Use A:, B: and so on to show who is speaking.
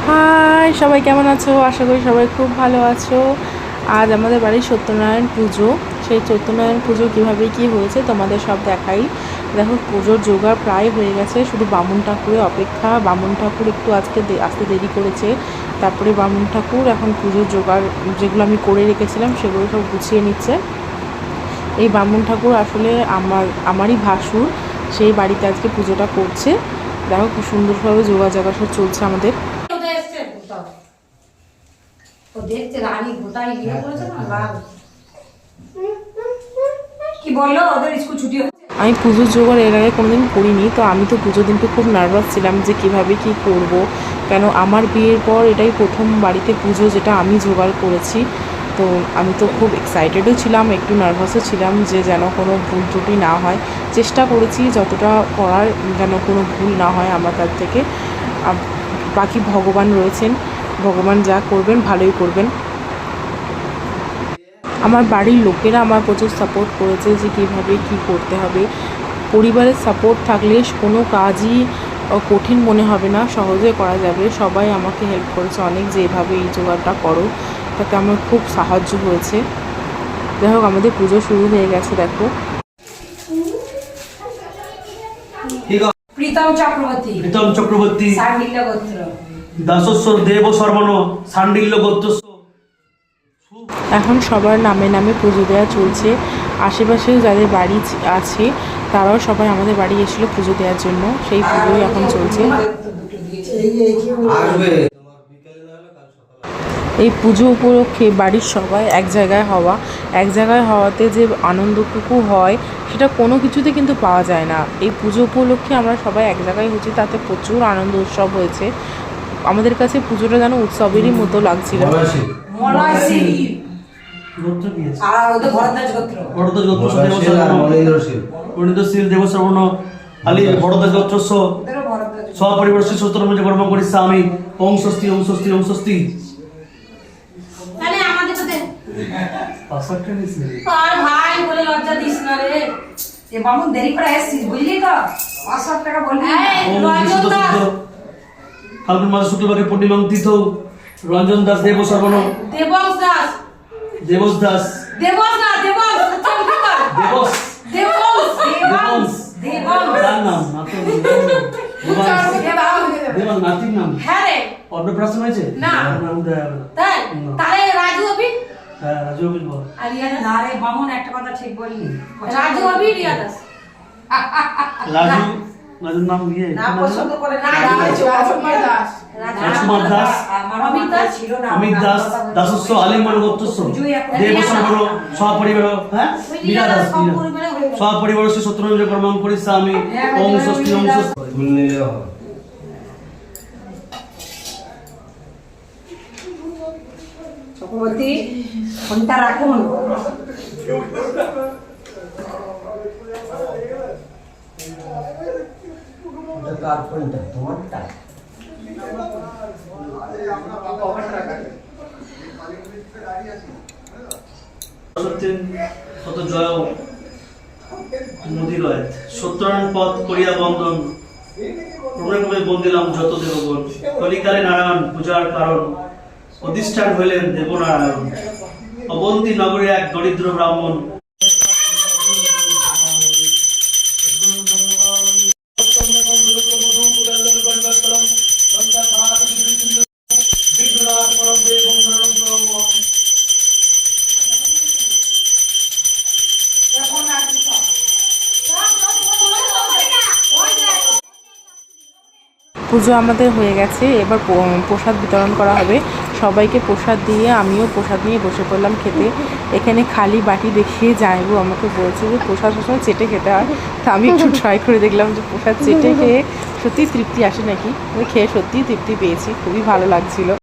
A: High, সবাই কেমন আছো? আশা করি সবাই খুব ভালো আছো। আজ আমাদের বাড়ির সত্যনারায়ণ পুজো। সেই সত্যনারায়ণ পুজো কীভাবে কী হয়েছে তোমাদের সব দেখাই। দেখো, পুজোর জোগাড় প্রায় হয়ে গেছে, শুধু বামুন ঠাকুরের অপেক্ষা। বামুন ঠাকুর একটু আজকে আসতে দেরি করেছে। তারপরে বামুন ঠাকুর এখন পুজোর জোগাড় যেগুলো আমি করে রেখেছিলাম সেগুলো সব গুছিয়ে নিচ্ছে। এই বামুন ঠাকুর আসলে আমারই ভাসুর, সেই বাড়িতে আজকে পুজোটা করছে। দেখো খুব সুন্দরভাবে যোগাযোগ সব চলছে আমাদের। আমি পুজোর জোগাড় এর আগে কোনোদিন করিনি, তো আমি তো পুজোর দিনকে খুব নার্ভাস ছিলাম যে কিভাবে কি করব। কেন আমার বিয়ের পর এটাই প্রথম বাড়িতে পুজো যেটা আমি জোগাড় করেছি। তো আমি তো খুব এক্সাইটেডও ছিলাম, একটু নার্ভাসও ছিলাম যে যেন কোনো ভুল ত্রুটি না হয়। চেষ্টা করেছি যতটা করার, যেন কোনো ভুল না হয় আমার কাছ থেকে। বাকি ভগবান রয়েছেন, ভগবান যা করবেন ভালোই করবেন। আমার বাড়ির লোকেরা আমার প্রচুর সাপোর্ট করেছে যে কীভাবে কী করতে হবে। পরিবারের সাপোর্ট থাকলে কোনো কাজই কঠিন মনে হবে না, সহজে করা যাবে। সবাই আমাকে হেল্প করেছে অনেক, যে এভাবে এই জোগাড়টা করো, তাতে আমার খুব সাহায্য হয়েছে। যাই হোক, আমাদের পুজো শুরু হয়ে গেছে। দেখো,
B: প্রীতম চক্রবর্তী
C: দাসস্বর দেব সর্বণ সান্ডিল্য গোত্রস্য।
A: এখন সবার নামে নামে পুজো দেওয়া চলছে। আশেপাশেও যাদের বাড়ি আছে তারাও সবাই আমাদের বাড়ি এসেছিলো পুজো দেওয়ার জন্য। সেই পুজোই এখন চলছে। এই পুজো উপলক্ষে বাড়ির সবাই এক জায়গায় হওয়াতে যে আনন্দটুকু হয় সেটা কোনো কিছুতে কিন্তু পাওয়া যায় না। এই পুজো উপলক্ষে আমরা সবাই এক জায়গায় হচ্ছি, তাতে প্রচুর আনন্দ উৎসব হয়েছে। আমাদের কাছে পুজোটা যেন উৎসবেরই মতো লাগছিল।
C: ফাল্গুন মাস শুক্লপক্ষে পূর্ণিমা তিথ রঞ্জন দাস দেব সর্বণ দেবস দাস নাতির নাম অন্নপ্রাশন হয়েছে না?
B: রাজু অভি
C: বল।
B: না রে বামুন, একটা কথা ঠিক বললি। রাজু অভি রিয়া দাস।
C: রাজুর নাম ইয়ে
B: না পছন্দ করে না।
C: রাজকুমার দাস, অমিত দাস, দাসস্ব আলিমান গোত্রস্ব দেব সর্বণ সপরিবার, হ্যাঁ মীরা দাস, সপরিবার সত্যনারায়ণ কর্মং করিষ্যামি। ওম স্বস্তি ওম স্বস্তি।
B: চক্রবর্তী ফোনটা রাখুন।
D: তোমারটা
C: কত জয় নদী রয় সত্যনারায়ণ পথ করিয়া বন্দন ক্রমে ক্রমে বন্দিলাম যত দেবগণ। কলিকালে নারায়ণ পূজার কারণ অধিষ্ঠান হইলেন দেবনারায়ণ। অবন্তী নগরে এক দরিদ্র ব্রাহ্মণ
A: পুজো আমাদের হয়ে গেছে। এবার প্রসাদ বিতরণ করা হবে। সবাইকে প্রসাদ দিয়ে আমিও প্রসাদ নিয়ে বসে পড়লাম খেতে। এখানে খালি বাটি দেখিয়ে জানাবো আমাকে বলছে যে প্রসাদ সবসময় চেটে খেতে হয়। তা আমি একটু ট্রাই করে দেখলাম যে প্রসাদ চেটে খেয়ে সত্যিই তৃপ্তি আসে নাকি। খেয়ে সত্যিই তৃপ্তি পেয়েছি, খুবই ভালো লাগছিল।